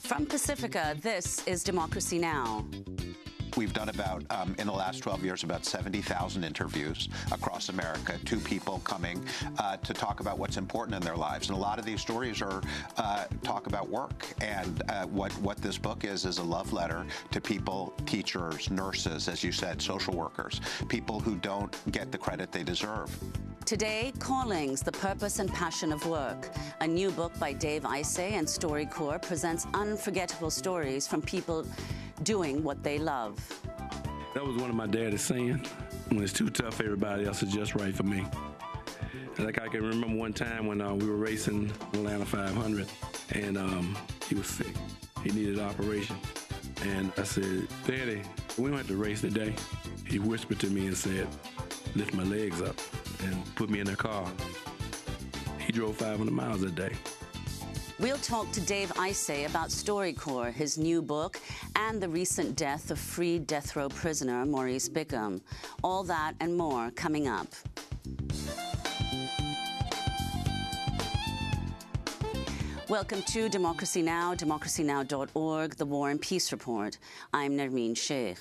From Pacifica, this is Democracy Now! We've done about, in the last 12 years, about 70,000 interviews across America, to people coming to talk about what's important in their lives. And a lot of these stories are talk about work. And what this book is a love letter to people, teachers, nurses, as you said, social workers, people who don't get the credit they deserve. Today, Callings, The Purpose and Passion of Work. A new book by Dave Isay and StoryCorps presents unforgettable stories from people doing what they love. That was one of my daddy's saying, when it's too tough, everybody else is just right for me. Like I can remember one time when we were racing Atlanta 500, and he was sick. He needed an operation. And I said, Daddy, we don't have to race today. He whispered to me and said, lift my legs up and put me in the car. He drove 500 miles a day. We'll talk to Dave Isay about StoryCorps, his new book, and the recent death of freed death row prisoner Maurice Bickham. All that and more coming up. Welcome to Democracy Now!, democracynow.org, The War and Peace Report. I'm Nermeen Sheikh.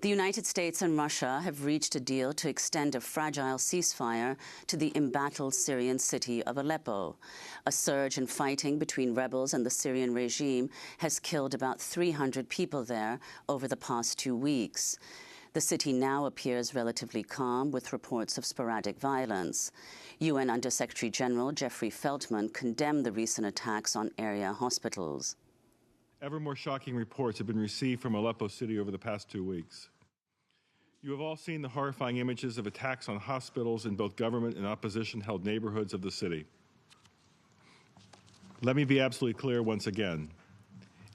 The United States and Russia have reached a deal to extend a fragile ceasefire to the embattled Syrian city of Aleppo. A surge in fighting between rebels and the Syrian regime has killed about 300 people there over the past 2 weeks. The city now appears relatively calm, with reports of sporadic violence. UN Undersecretary General Jeffrey Feltman condemned the recent attacks on area hospitals. Ever more shocking reports have been received from Aleppo City over the past 2 weeks. You have all seen the horrifying images of attacks on hospitals in both government and opposition-held neighborhoods of the city. Let me be absolutely clear once again.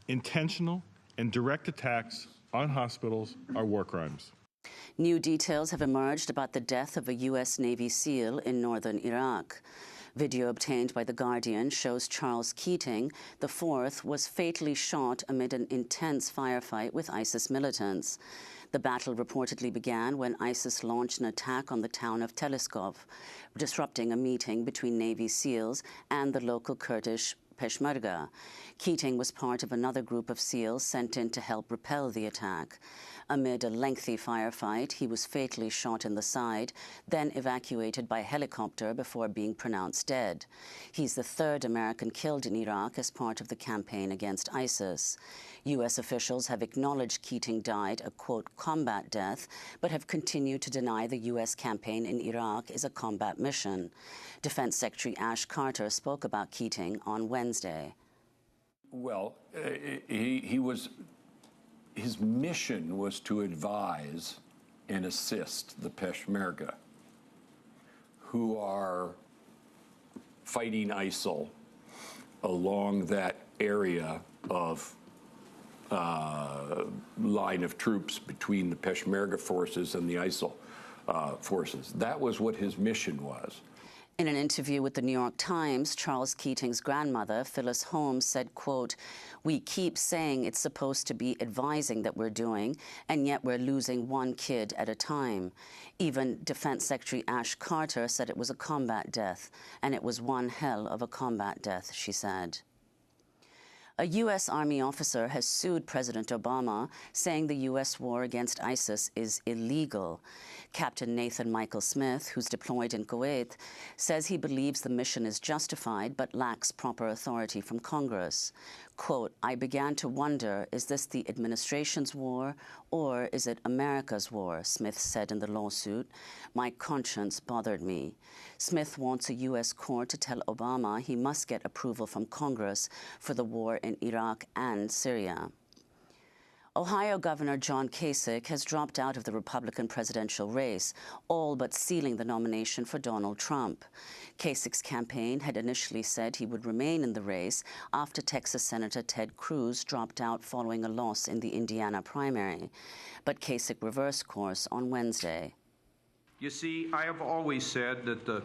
Intentional and direct attacks on hospitals are war crimes. New details have emerged about the death of a U.S. Navy SEAL in northern Iraq. Video obtained by The Guardian shows Charles Keating, the fourth, was fatally shot amid an intense firefight with ISIS militants. The battle reportedly began when ISIS launched an attack on the town of Teleskov, disrupting a meeting between Navy SEALs and the local Kurdish Peshmerga. Keating was part of another group of SEALs sent in to help repel the attack. Amid a lengthy firefight, he was fatally shot in the side, then evacuated by helicopter before being pronounced dead. He's the third American killed in Iraq as part of the campaign against ISIS. U.S. officials have acknowledged Keating died a, quote, combat death, but have continued to deny the U.S. campaign in Iraq is a combat mission. Defense Secretary Ash Carter spoke about Keating on Wednesday. Well, his mission was to advise and assist the Peshmerga, who are fighting ISIL along that area of line of troops between the Peshmerga forces and the ISIL forces. That was what his mission was. In an interview with the New York Times, Charles Keating's grandmother, Phyllis Holmes, said, quote, "We keep saying it's supposed to be advising that we're doing, and yet we're losing one kid at a time." Even Defense Secretary Ash Carter said it was a combat death, and it was one hell of a combat death, she said. A U.S. Army officer has sued President Obama, saying the U.S. war against ISIS is illegal. Captain Nathan Michael Smith, who's deployed in Kuwait, says he believes the mission is justified but lacks proper authority from Congress. Quote, "I began to wonder, is this the administration's war or is it America's war?" Smith said in the lawsuit. "My conscience bothered me." Smith wants a U.S. court to tell Obama he must get approval from Congress for the war in Iraq and Syria. Ohio Governor John Kasich has dropped out of the Republican presidential race, all but sealing the nomination for Donald Trump. Kasich's campaign had initially said he would remain in the race after Texas Senator Ted Cruz dropped out following a loss in the Indiana primary. But Kasich reversed course on Wednesday. You see, I have always said that the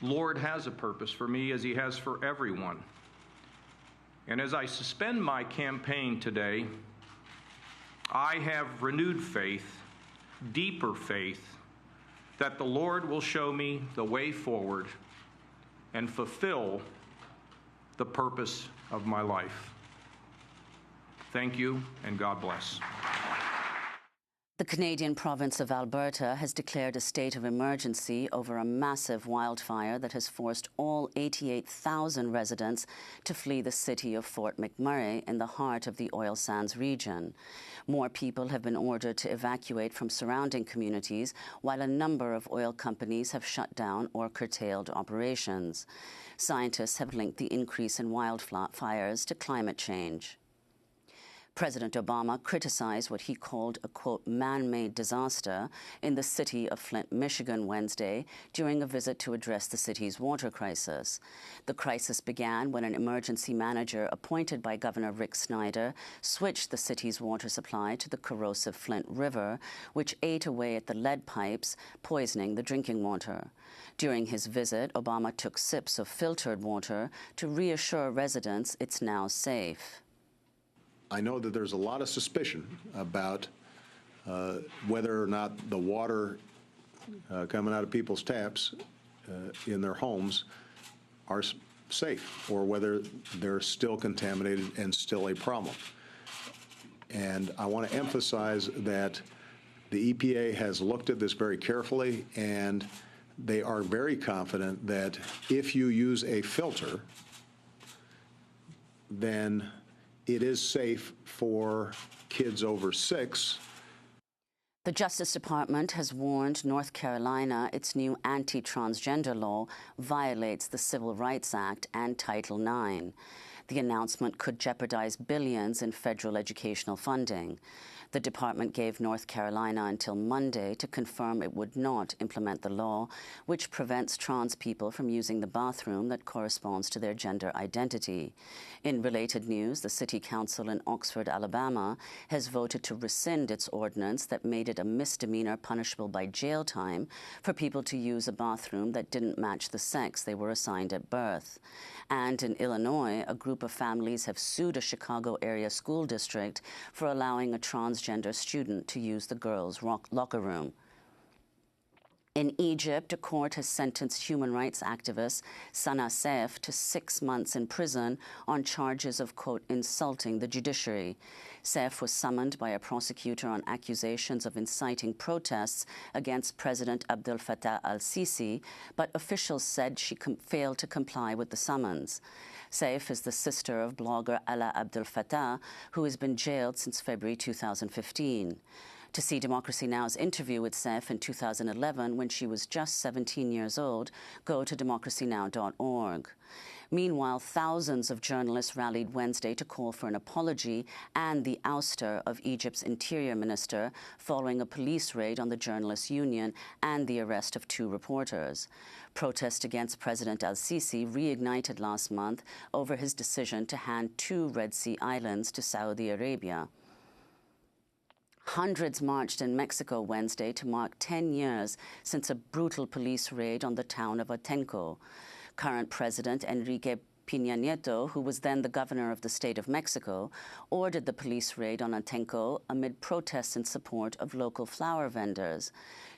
Lord has a purpose for me, as he has for everyone. And as I suspend my campaign today, I have renewed faith, deeper faith, that the Lord will show me the way forward and fulfill the purpose of my life. Thank you, and God bless. The Canadian province of Alberta has declared a state of emergency over a massive wildfire that has forced all 88,000 residents to flee the city of Fort McMurray in the heart of the oil sands region. More people have been ordered to evacuate from surrounding communities, while a number of oil companies have shut down or curtailed operations. Scientists have linked the increase in wildfires to climate change. President Obama criticized what he called a, quote, man-made disaster in the city of Flint, Michigan, Wednesday during a visit to address the city's water crisis. The crisis began when an emergency manager appointed by Governor Rick Snyder switched the city's water supply to the corrosive Flint River, which ate away at the lead pipes, poisoning the drinking water. During his visit, Obama took sips of filtered water to reassure residents it's now safe. I know that there's a lot of suspicion about whether or not the water coming out of people's taps in their homes are safe, or whether they're still contaminated and still a problem. And I want to emphasize that the EPA has looked at this very carefully, and they are very confident that if you use a filter, then it is safe for kids over 6. The Justice Department has warned North Carolina its new anti-transgender law violates the Civil Rights Act and Title IX. The announcement could jeopardize billions in federal educational funding. The department gave North Carolina until Monday to confirm it would not implement the law, which prevents trans people from using the bathroom that corresponds to their gender identity. In related news, the City Council in Oxford, Alabama, has voted to rescind its ordinance that made it a misdemeanor punishable by jail time for people to use a bathroom that didn't match the sex they were assigned at birth. And in Illinois, a group of families have sued a Chicago area school district for allowing a transgender student to use the girls' locker room. In Egypt, a court has sentenced human rights activist Sana Saif to 6 months in prison on charges of, quote, insulting the judiciary. Saif was summoned by a prosecutor on accusations of inciting protests against President Abdel Fattah al-Sisi, but officials said she failed to comply with the summons. Saif is the sister of blogger Alaa Abdel Fattah, who has been jailed since February 2015. To see Democracy Now's interview with Saif in 2011, when she was just 17 years old, go to democracynow.org. Meanwhile, thousands of journalists rallied Wednesday to call for an apology and the ouster of Egypt's interior minister following a police raid on the journalists' union and the arrest of 2 reporters. Protest against President al-Sisi reignited last month over his decision to hand 2 Red Sea islands to Saudi Arabia. Hundreds marched in Mexico Wednesday to mark 10 years since a brutal police raid on the town of Atenco. Current President Enrique Peña Nieto, who was then the governor of the state of Mexico, ordered the police raid on Atenco amid protests in support of local flower vendors.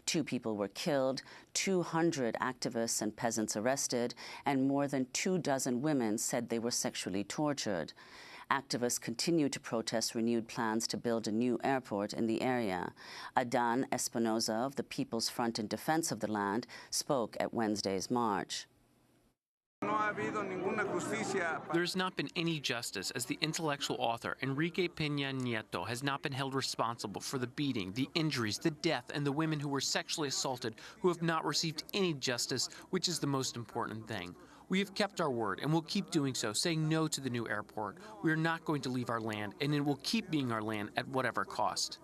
2 people were killed, 200 activists and peasants arrested, and more than 24 women said they were sexually tortured. Activists continue to protest renewed plans to build a new airport in the area. Adan Espinoza of the People's Front in Defense of the Land spoke at Wednesday's march. There has not been any justice, as the intellectual author Enrique Peña Nieto has not been held responsible for the beating, the injuries, the death, and the women who were sexually assaulted who have not received any justice, which is the most important thing. We have kept our word, and will keep doing so, saying no to the new airport. We are not going to leave our land, and it will keep being our land at whatever cost.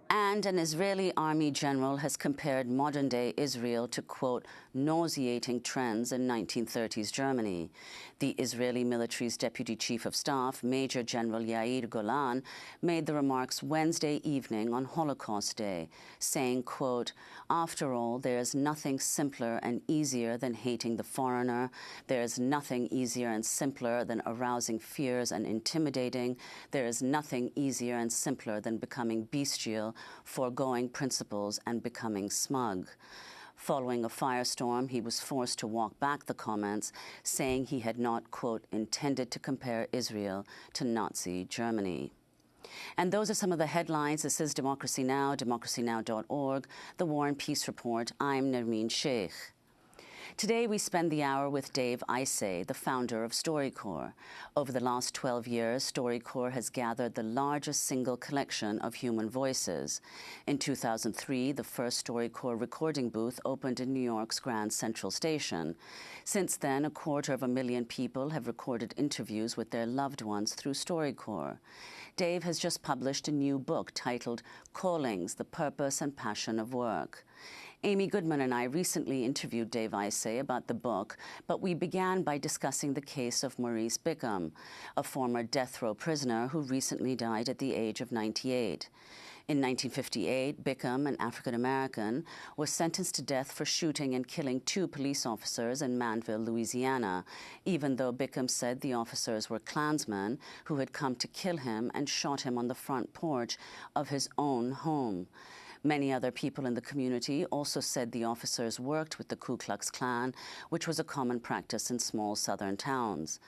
And an Israeli army general has compared modern-day Israel to, quote, nauseating trends in 1930s Germany. The Israeli military's deputy chief of staff, Major General Yair Golan, made the remarks Wednesday evening on Holocaust Day, saying, quote, after all, there is nothing simpler and easier than hating the foreigner. There is nothing easier and simpler than arousing fears and intimidating. There is nothing easier and simpler than becoming bestial, foregoing principles, and becoming smug. Following a firestorm, he was forced to walk back the comments, saying he had not, quote, intended to compare Israel to Nazi Germany. And those are some of the headlines. This is Democracy Now!, democracynow.org, The War and Peace Report. I'm Nermeen Sheikh. Today, we spend the hour with Dave Isay, the founder of StoryCorps. Over the last 12 years, StoryCorps has gathered the largest single collection of human voices. In 2003, the first StoryCorps recording booth opened in New York's Grand Central Station. Since then, 250,000 people have recorded interviews with their loved ones through StoryCorps. Dave has just published a new book titled Callings, The Purpose and Passion of Work. Amy Goodman and I recently interviewed Dave Isay about the book, but we began by discussing the case of Maurice Bickham, a former death row prisoner who recently died at the age of 98. In 1958, Bickham, an African-American, was sentenced to death for shooting and killing 2 police officers in Manville, Louisiana, even though Bickham said the officers were Klansmen who had come to kill him and shot him on the front porch of his own home. Many other people in the community also said the officers worked with the Ku Klux Klan, which was a common practice in small southern towns.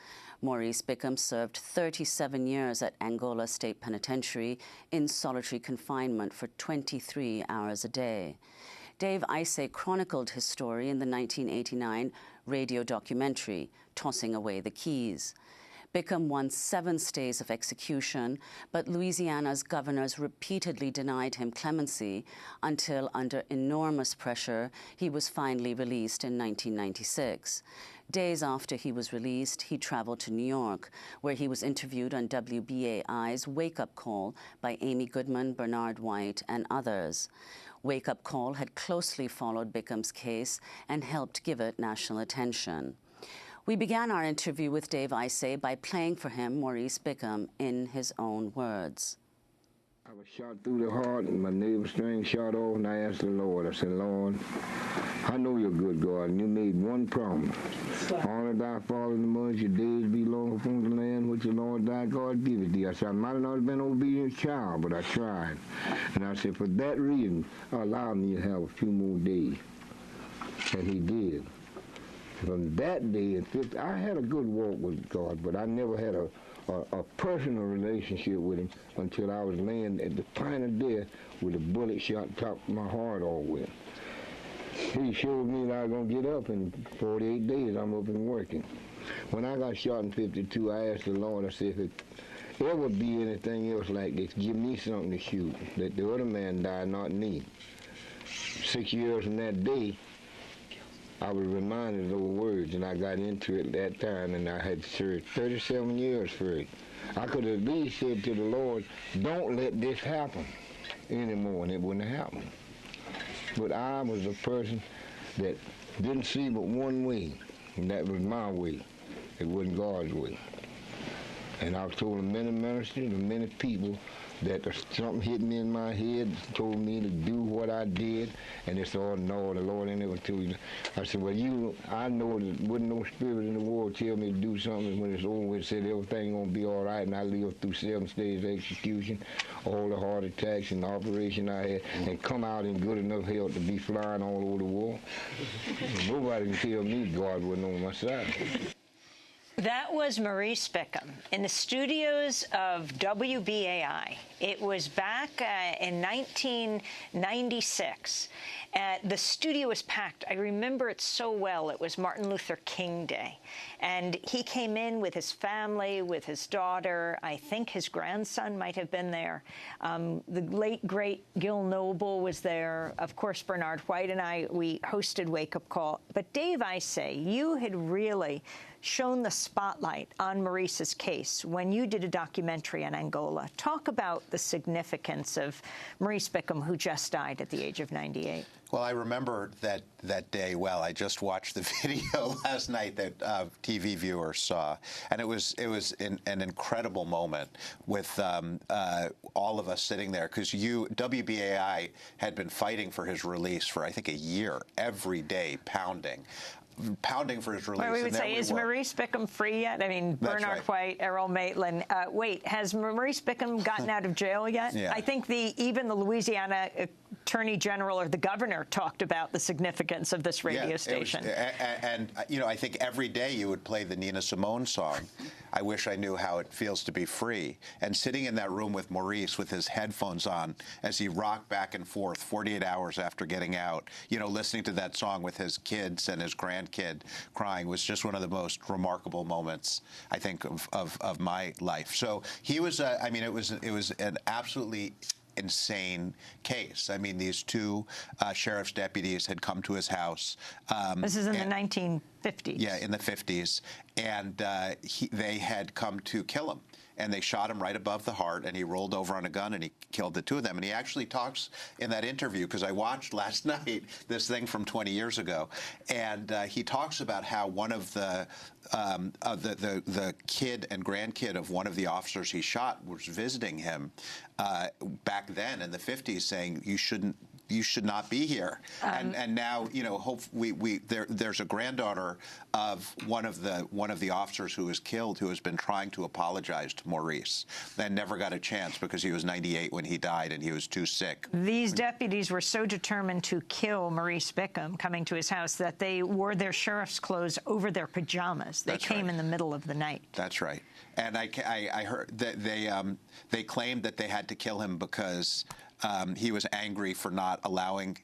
Maurice Bickham served 37 years at Angola State Penitentiary in solitary confinement for 23 hours a day. Dave Isay chronicled his story in the 1989 radio documentary, Tossing Away the Keys. Bickham won 7 stays of execution, but Louisiana's governors repeatedly denied him clemency until, under enormous pressure, he was finally released in 1996. Days after he was released, he traveled to New York, where he was interviewed on WBAI's Wake Up Call by Amy Goodman, Bernard White, and others. Wake Up Call had closely followed Bickham's case and helped give it national attention. We began our interview with Dave Isay by playing for him Maurice Bickham in his own words. I was shot through the heart and my navel string shot off, and I asked the Lord, I said, Lord, I know you're a good God, and you made one promise. Honor thy father in the months, your days be long upon the land which the Lord thy God giveth thee. I said, I might not have been an obedient child, but I tried. And I said, for that reason, allow me to have a few more days. And he did. From that day, I had a good walk with God, but I never had a personal relationship with him until I was laying at the point of death with a bullet shot top of my heart all with. He showed me that I was going to get up in 48 days. I'm up and working. When I got shot in 52, I asked the Lord, I said, if it ever be anything else like this, give me something to shoot. Let the other man die, not me. 6 years from that day, I was reminded of those words, and I got into it at that time, and I had served 37 years for it. I could have at least said to the Lord, don't let this happen anymore, and it wouldn't have happened. But I was a person that didn't see but one way, and that was my way. It wasn't God's way. And I was told of many ministers and many people that something hit me in my head, told me to do what I did, and they said, oh no, the Lord ain't never told you. I said, well, I know there wasn't no spirit in the world tell me to do something. When it's over, it said everything gonna be all right, and I lived through 7 stages of execution, all the heart attacks and the operation I had, and come out in good enough health to be flying all over the world. Nobody can tell me God wasn't on my side. That was Maurice Bickham in the studios of WBAI. It was back in 1996. The studio was packed. I remember it so well. It was Martin Luther King Day. And he came in with his family, with his daughter. I think his grandson might have been there. The late, great Gil Noble was there. Of course, Bernard White and I, we hosted Wake Up Call. But Dave Isay, you had really shone the spotlight on Maurice's case when you did a documentary on Angola. Talk about the significance of Maurice Bickham, who just died at the age of 98. Well, I remember that day well. I just watched the video last night that TV viewers saw, and it was an incredible moment with all of us sitting there, because WBAI had been fighting for his release for, I think, a year, every day, pounding for his release. Well, we would say, is Maurice Bickham free yet? I mean, Bernard White, Errol Maitland. Wait, has Maurice Bickham gotten out of jail yet? Yeah. I think even the Louisiana attorney general or the governor talked about the significance of this radio station. And you know, I think every day you would play the Nina Simone song, I Wish I Knew How It Feels to Be Free. And sitting in that room with Maurice with his headphones on as he rocked back and forth 48 hours after getting out, you know, listening to that song with his kids and his grandkid crying was just one of the most remarkable moments, I think, of my life. So he was, I mean, it was an absolutely insane case. I mean, these two sheriff's deputies had come to his house. This is in the 1950s. Yeah, in the 50s. And they had come to kill him. And they shot him right above the heart, and he rolled over on a gun, and he killed the two of them. And he actually talks in that interview, because I watched last night this thing from 20 years ago, and he talks about how one of the kid and grandkid of one of the officers he shot was visiting him back then in the 50s, saying, you should not be here. And now, you know, there's a granddaughter of one of the officers who was killed who has been trying to apologize to Maurice and never got a chance because he was 98 when he died and he was too sick. These deputies were so determined to kill Maurice Bickham coming to his house that they wore their sheriff's clothes over their pajamas. They came in the middle of the night. That's right. And I heard that they claimed that they had to kill him because he was angry for not allowing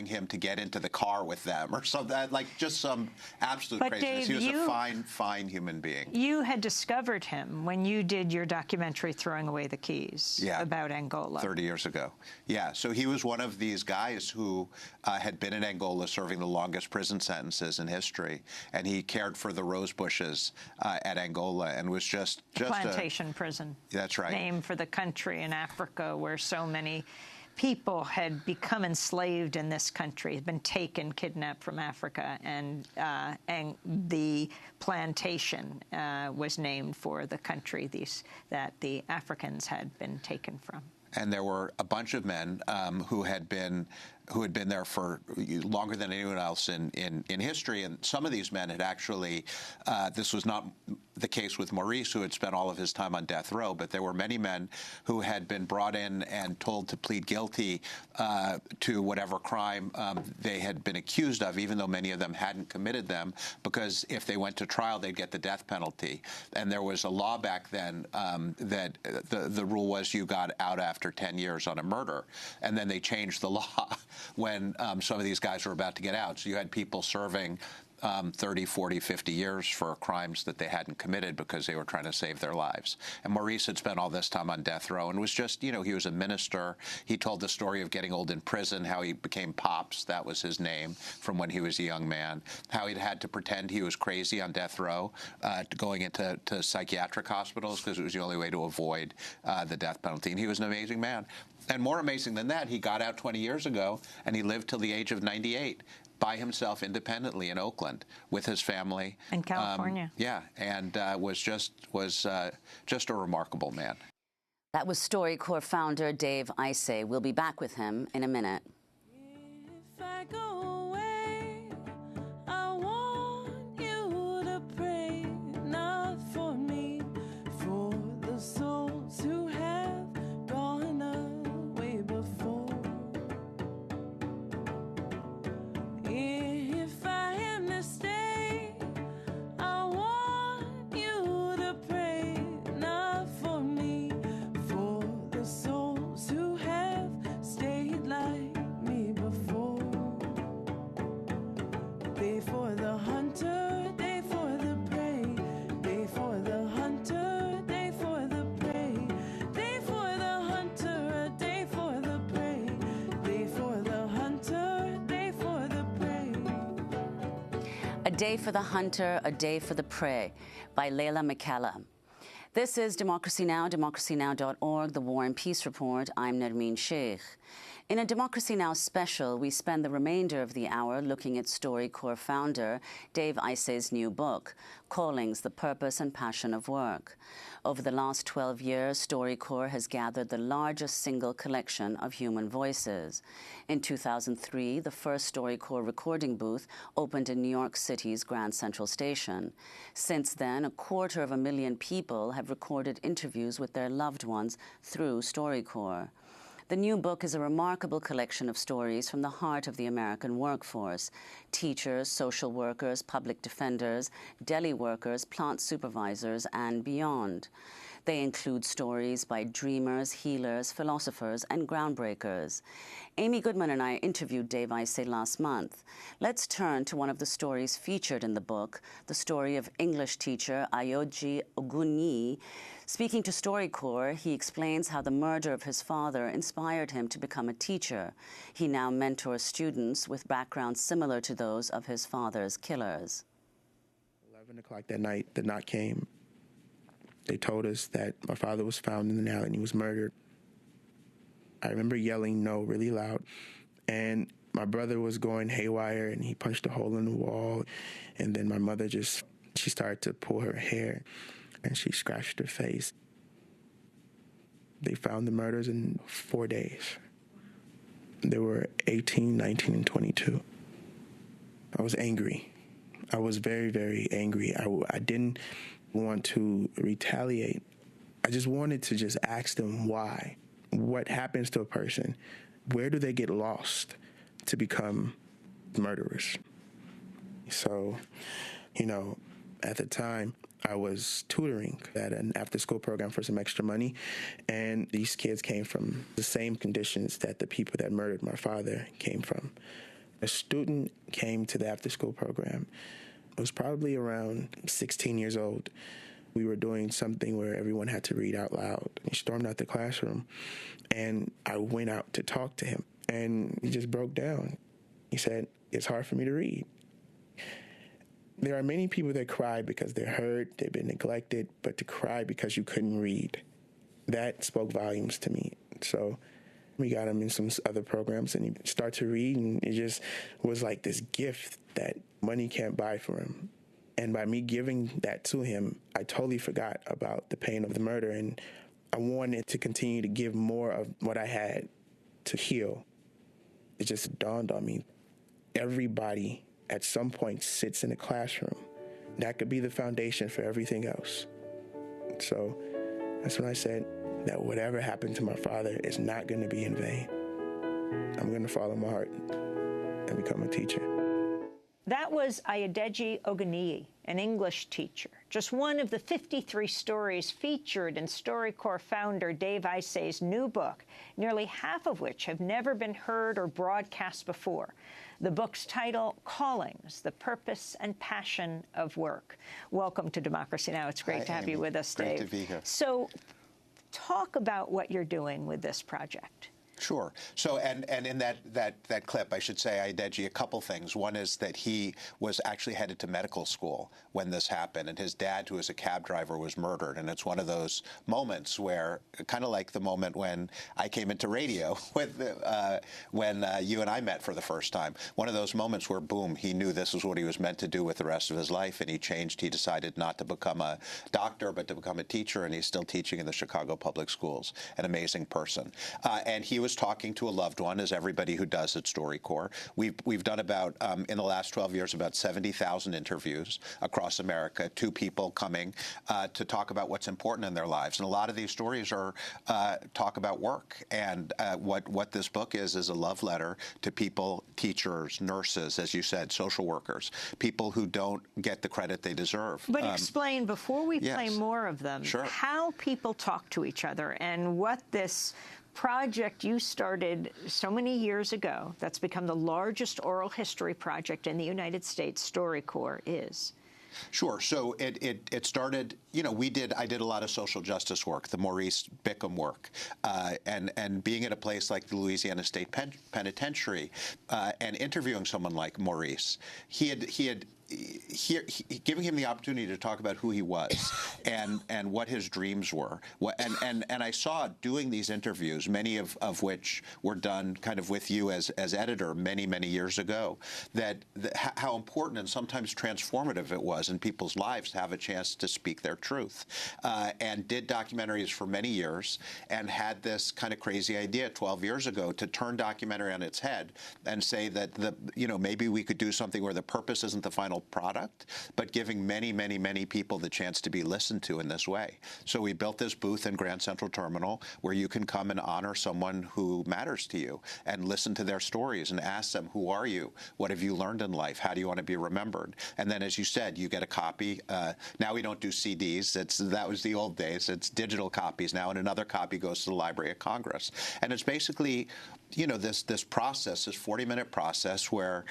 him to get into the car with them or something, like just some absolute craziness. Dave, he was a fine human being. You had discovered him when you did your documentary Throwing Away the Keys about Angola. 30 years ago. Yeah, so he was one of these guys who had been in Angola serving the longest prison sentences in history, and he cared for the rose bushes at Angola and was just plantation prison. That's right. Named for the country in Africa where so many people had become enslaved in this country, had been taken, kidnapped from Africa, and the plantation was named for the country that the Africans had been taken from. And there were a bunch of men who had been there for longer than anyone else in history. And some of these men had actually, this was not the case with Maurice, who had spent all of his time on death row, but there were many men who had been brought in and told to plead guilty to whatever crime they had been accused of, even though many of them hadn't committed them, because if they went to trial, they'd get the death penalty. And there was a law back then that the rule was you got out after 10 years on a murder. And then they changed the law when some of these guys were about to get out. So you had people serving 30, 40, 50 years for crimes that they hadn't committed because they were trying to save their lives. And Maurice had spent all this time on death row and was just, you know, he was a minister. He told the story of getting old in prison, how he became Pops, that was his name, from when he was a young man, how he'd had to pretend he was crazy on death row, going into psychiatric hospitals because it was the only way to avoid the death penalty. And he was an amazing man. And more amazing than that, he got out 20 years ago and he lived till the age of 98. By himself independently in Oakland with his family. In California. Yeah, and was just a remarkable man. That was StoryCorps founder Dave Isay. We'll be back with him in a minute. If I go away, I want you to pray, not for me, for the souls who have gone away before. If I am to stay, I want you to pray, not for me, for the souls who have stayed like me before. Day for the hunter, day for the prey, day for the hunter, day for the prey, day for the hunter, a day for the prey, day for the hunter, day for the prey. A Day for the Hunter, A Day for the Prey by Layla McKella. This is Democracy Now!, democracynow.org, The War and Peace Report. I'm Nermeen Sheikh. In a Democracy Now! Special, we spend the remainder of the hour looking at StoryCorps founder Dave Isay's new book, Callings, The Purpose and Passion of Work. Over the last 12 years, StoryCorps has gathered the largest single collection of human voices. In 2003, the first StoryCorps recording booth opened in New York City's Grand Central Station. Since then, 250,000 people have recorded interviews with their loved ones through StoryCorps. The new book is a remarkable collection of stories from the heart of the American workforce: teachers, social workers, public defenders, deli workers, plant supervisors, and beyond. They include stories by dreamers, healers, philosophers, and groundbreakers. Amy Goodman and I interviewed Dave Isay last month. Let's turn to one of the stories featured in the book, the story of English teacher Ayoji Ogunniyi. Speaking to StoryCorps, he explains how the murder of his father inspired him to become a teacher. He now mentors students with backgrounds similar to those of his father's killers. 11 o'clock that night, the knock came. They told us that my father was found in the alley and he was murdered. I remember yelling no really loud, and my brother was going haywire and he punched a hole in the wall, and then my mother she started to pull her hair and she scratched her face. They found the murders in 4 days. They were 18, 19, and 22. I was angry. I was very, very angry. I didn't want to retaliate. I just wanted to just ask them why. What happens to a person? Where do they get lost to become murderers? So, at the time, I was tutoring at an after-school program for some extra money, and these kids came from the same conditions that the people that murdered my father came from. A student came to the after-school program. It was probably around 16 years old. We were doing something where everyone had to read out loud. He stormed out the classroom, and I went out to talk to him, and he just broke down. He said, "It's hard for me to read." There are many people that cry because they're hurt, they've been neglected, but to cry because you couldn't read, that spoke volumes to me. So we got him in some other programs, and he started to read, and it just was like this gift that money can't buy for him. And by me giving that to him, I totally forgot about the pain of the murder, and I wanted to continue to give more of what I had to heal. It just dawned on me. Everybody at some point sits in a classroom. That could be the foundation for everything else. So that's when I said that whatever happened to my father is not going to be in vain. I'm going to follow my heart and become a teacher. That was Ayodeji Ogunniyi, an English teacher, just one of the 53 stories featured in StoryCorps founder Dave Isay's new book, nearly half of which have never been heard or broadcast before. The book's title, Callings, The Purpose and Passion of Work. Welcome to Democracy Now! It's great to have you with us, Dave. Great to be here. So talk about what you're doing with this project. Sure. So, and in that clip, I should say, Ayodeji, a couple things. One is that he was actually headed to medical school when this happened, and his dad, who was a cab driver, was murdered. And it's one of those moments where, kind of like the moment when I came into radio, when you and I met for the first time, one of those moments where, boom, he knew this was what he was meant to do with the rest of his life, and he changed. He decided not to become a doctor, but to become a teacher, and he's still teaching in the Chicago Public Schools. An amazing person. And he was talking to a loved one, as everybody who does at StoryCorps. We've done about, in the last 12 years, about 70,000 interviews across America, two people coming to talk about what's important in their lives. And a lot of these stories are talk about work. And what this book is a love letter to people, teachers, nurses, as you said, social workers, people who don't get the credit they deserve. But explain, before we play more of them, sure, how people talk to each other and what this project you started so many years ago, that's become the largest oral history project in the United States, StoryCorps, is. Sure. So it started, I did a lot of social justice work, the Maurice Bickham work, and being at a place like the Louisiana State Penitentiary and interviewing someone like Maurice, giving him the opportunity to talk about who he was and what his dreams were. And I saw doing these interviews, many of which were done kind of with you as editor many, many years ago, how important and sometimes transformative it was in people's lives to have a chance to speak their truth. And did documentaries for many years and had this kind of crazy idea 12 years ago to turn documentary on its head and say that maybe we could do something where the purpose isn't the final product, but giving many, many, many people the chance to be listened to in this way. So we built this booth in Grand Central Terminal where you can come and honor someone who matters to you and listen to their stories and ask them, who are you? What have you learned in life? How do you want to be remembered? And then, as you said, you get a copy. Now we don't do CDs. That was the old days. It's digital copies now, and another copy goes to the Library of Congress. And it's basically, you know, this process, this 40-minute process where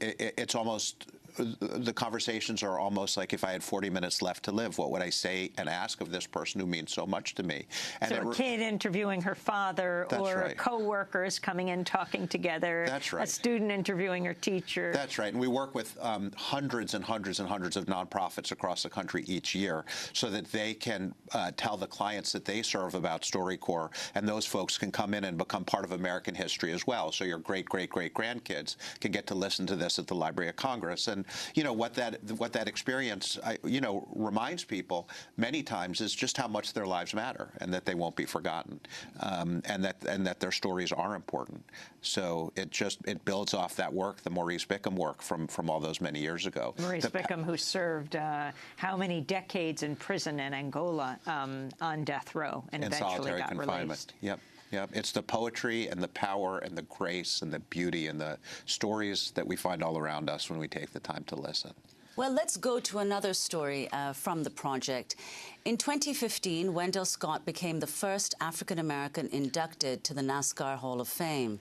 it's almost, the conversations are almost like if I had 40 minutes left to live, what would I say and ask of this person who means so much to me? And so a kid interviewing her father, or co-workers coming in talking together. That's right. A student interviewing her teacher. That's right. And we work with hundreds and hundreds and hundreds of nonprofits across the country each year so that they can tell the clients that they serve about StoryCorps, and those folks can come in and become part of American history as well. So your great-great-great-grandkids can get to listen to this at the Library of Congress. And you know what that experience, you know, reminds people many times is just how much their lives matter, and that they won't be forgotten, and that their stories are important. So it builds off that work, the Maurice Bickham work from all those many years ago. Maurice Bickham, who served how many decades in prison in Angola on death row, and eventually got released. Yep. Yeah, it's the poetry and the power and the grace and the beauty and the stories that we find all around us when we take the time to listen. Well, let's go to another story from the project. In 2015, Wendell Scott became the first African-American inducted to the NASCAR Hall of Fame.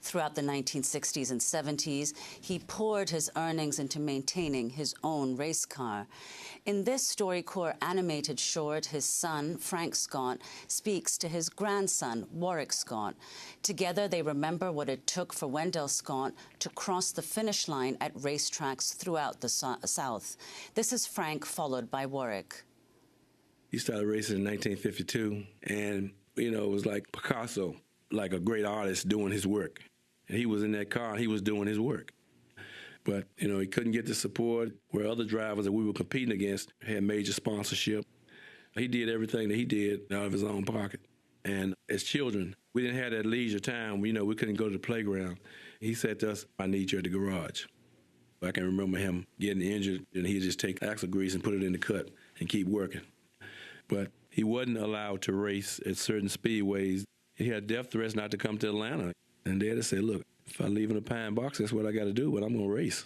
Throughout the 1960s and 70s, he poured his earnings into maintaining his own race car. In this StoryCorps animated short, his son, Frank Scott, speaks to his grandson, Warwick Scott. Together, they remember what it took for Wendell Scott to cross the finish line at racetracks throughout the South. This is Frank, followed by Warwick. He started racing in 1952, and, you know, it was like Picasso, like a great artist doing his work. And he was in that car, and he was doing his work. But, you know, he couldn't get the support where other drivers that we were competing against had major sponsorship. He did everything that he did out of his own pocket. And as children, we didn't have that leisure time. You know, we couldn't go to the playground. He said to us, I need you at the garage. I can remember him getting injured, and he'd just take axle grease and put it in the cut and keep working. But he wasn't allowed to race at certain speedways. He had death threats not to come to Atlanta. And Dad had said, look, if I leave in a pine box, that's what I got to do, but I'm going to race.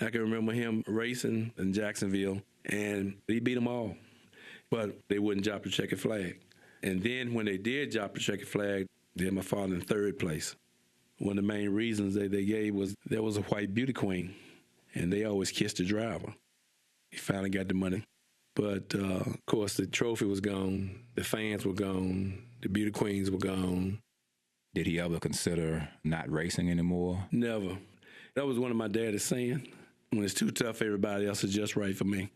I can remember him racing in Jacksonville, and he beat them all. But they wouldn't drop the checkered flag. And then when they did drop the checkered flag, they had my father in third place. One of the main reasons they gave was there was a white beauty queen, and they always kissed the driver. He finally got the money. But, of course, the trophy was gone, the fans were gone, the beauty queens were gone. Did he ever consider not racing anymore? Never. That was one of my daddy's saying. When it's too tough, everybody else is just right for me.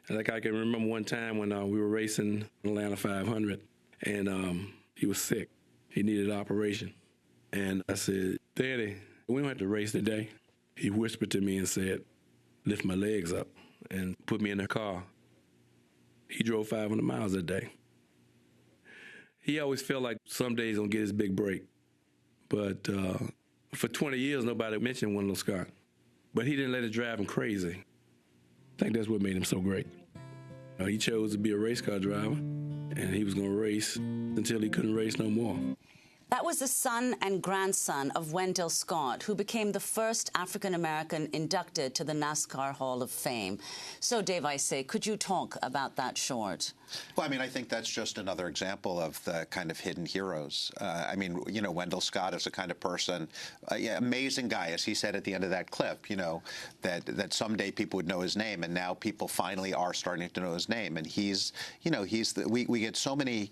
Like I can remember one time when we were racing Atlanta 500, and he was sick. He needed an operation. And I said, Daddy, we don't have to race today. He whispered to me and said, lift my legs up and put me in the car. He drove 500 miles a day. He always felt like someday he's going to get his big break. But for 20 years, nobody mentioned Wendell Scott. But he didn't let it drive him crazy. I think that's what made him so great. He chose to be a race car driver, and he was going to race until he couldn't race no more. That was the son and grandson of Wendell Scott, who became the first African-American inducted to the NASCAR Hall of Fame. So, Dave Isay, could you talk about that short? Well, I mean, I think that's just another example of the kind of hidden heroes. I mean, you know, Wendell Scott is the kind of person, amazing guy, as he said at the end of that clip, you know, that someday people would know his name, and now people finally are starting to know his name. And he's, you know, we get so many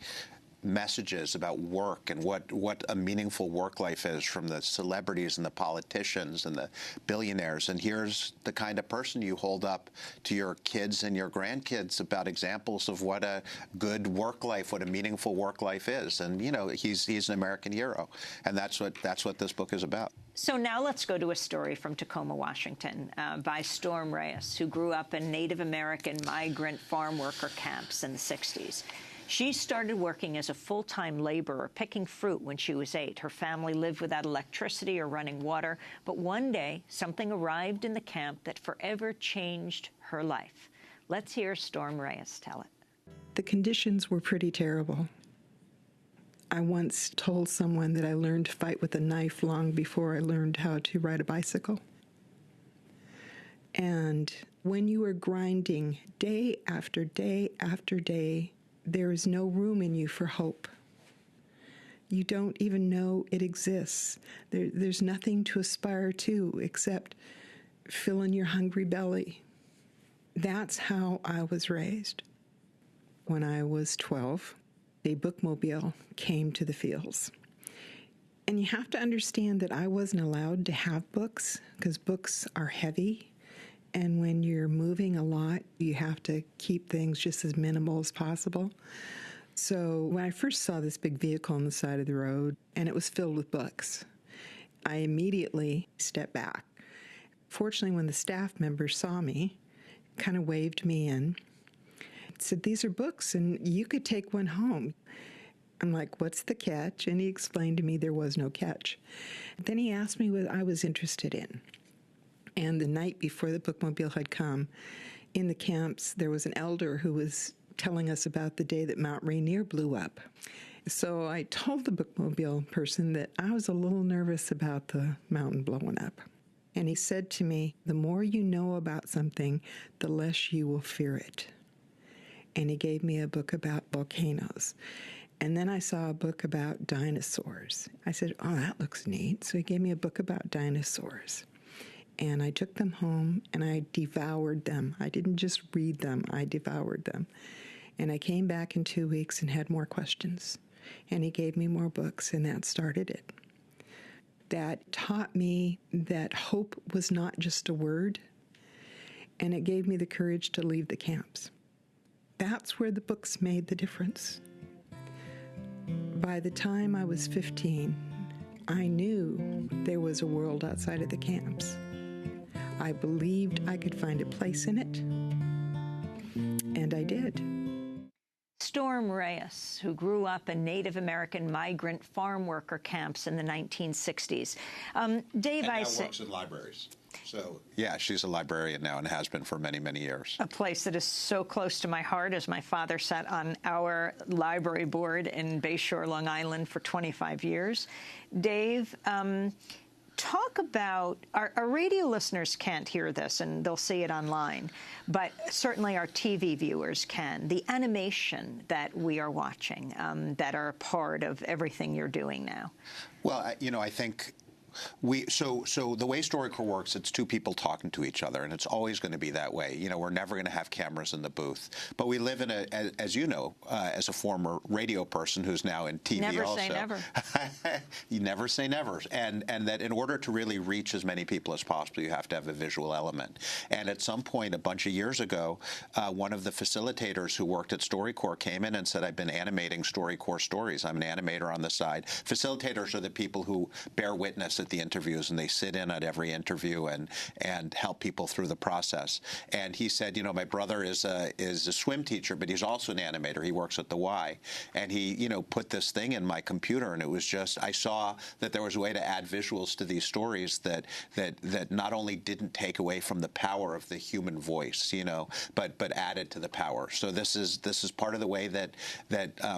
messages about work and what a meaningful work life is from the celebrities and the politicians and the billionaires. And here's the kind of person you hold up to your kids and your grandkids about examples of what a good work life, what a meaningful work life is. And, you know, he's an American hero. And that's what this book is about. So now let's go to a story from Tacoma, Washington, by Storm Reyes, who grew up in Native American migrant farm worker camps in the 60s. She started working as a full-time laborer, picking fruit when she was 8. Her family lived without electricity or running water, but one day something arrived in the camp that forever changed her life. Let's hear Storm Reyes tell it. The conditions were pretty terrible. I once told someone that I learned to fight with a knife long before I learned how to ride a bicycle. And when you are grinding day after day after day, there is no room in you for hope. You don't even know it exists. There's nothing to aspire to except filling your hungry belly. That's how I was raised. When I was 12, a bookmobile came to the fields. And you have to understand that I wasn't allowed to have books because books are heavy. And when you're moving a lot, you have to keep things just as minimal as possible. So when I first saw this big vehicle on the side of the road, and it was filled with books, I immediately stepped back. Fortunately, when the staff members saw me, kind of waved me in, said, "These are books, and you could take one home." I'm like, "What's the catch?" And he explained to me there was no catch. Then he asked me what I was interested in. And the night before the bookmobile had come, in the camps, there was an elder who was telling us about the day that Mount Rainier blew up. So I told the bookmobile person that I was a little nervous about the mountain blowing up. And he said to me, "The more you know about something, the less you will fear it." And he gave me a book about volcanoes. And then I saw a book about dinosaurs. I said, "Oh, that looks neat." So he gave me a book about dinosaurs. And I took them home and I devoured them. I didn't just read them, I devoured them. And I came back in 2 weeks and had more questions. And he gave me more books, and that started it. That taught me that hope was not just a word, and it gave me the courage to leave the camps. That's where the books made the difference. By the time I was 15, I knew there was a world outside of the camps. I believed I could find a place in it, and I did. Storm Reyes, who grew up in Native American migrant farm worker camps in the 1960s. Dave Isay. Now works in libraries. So, yeah, she's a librarian now and has been for many, many years. A place that is so close to my heart, as my father sat on our library board in Bayshore, Long Island for 25 years. Dave, talk about, our radio listeners can't hear this and they'll see it online, but certainly our TV viewers can. The animation that we are watching that are part of everything you're doing now. Well, you know, I think so the way StoryCorps works, it's two people talking to each other, and it's always going to be that way. You know, we're never going to have cameras in the booth. But we live in as you know, as a former radio person who's now in TV never also. Never say never. You never say never. And that in order to really reach as many people as possible, you have to have a visual element. And at some point, a bunch of years ago, one of the facilitators who worked at StoryCorps came in and said, "I've been animating StoryCorps stories. I'm an animator on the side." Facilitators are the people who bear witness at the interviews, and they sit in at every interview and help people through the process. And he said, "You know, my brother is a swim teacher, but he's also an animator. He works at the Y." And he, you know, put this thing in my computer, and it was just, I saw that there was a way to add visuals to these stories that not only didn't take away from the power of the human voice, you know, but added to the power. So this is part of the way that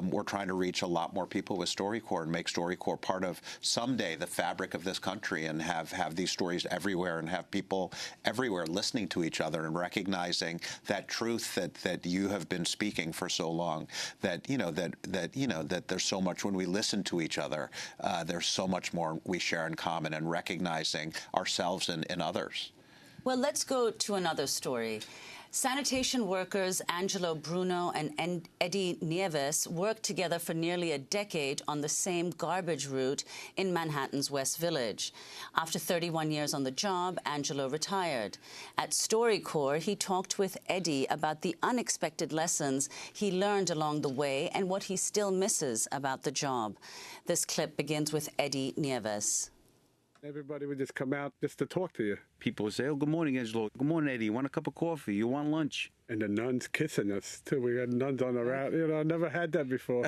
we're trying to reach a lot more people with StoryCorps and make StoryCorps part of someday the fabric of this country, and have these stories everywhere, and have people everywhere listening to each other and recognizing that truth that you have been speaking for so long, that there's so much when we listen to each other, there's so much more we share in common, and recognizing ourselves in others. Well, let's go to another story. Sanitation workers Angelo Bruno and Eddie Nieves worked together for nearly a decade on the same garbage route in Manhattan's West Village. After 31 years on the job, Angelo retired. At StoryCorps, he talked with Eddie about the unexpected lessons he learned along the way and what he still misses about the job. This clip begins with Eddie Nieves. Everybody would just come out just to talk to you. People would say, "Oh, good morning, Angelo. Good morning, Eddie. You want a cup of coffee? You want lunch?" And the nuns kissing us, too. We had nuns on the route. You know, I never had that before.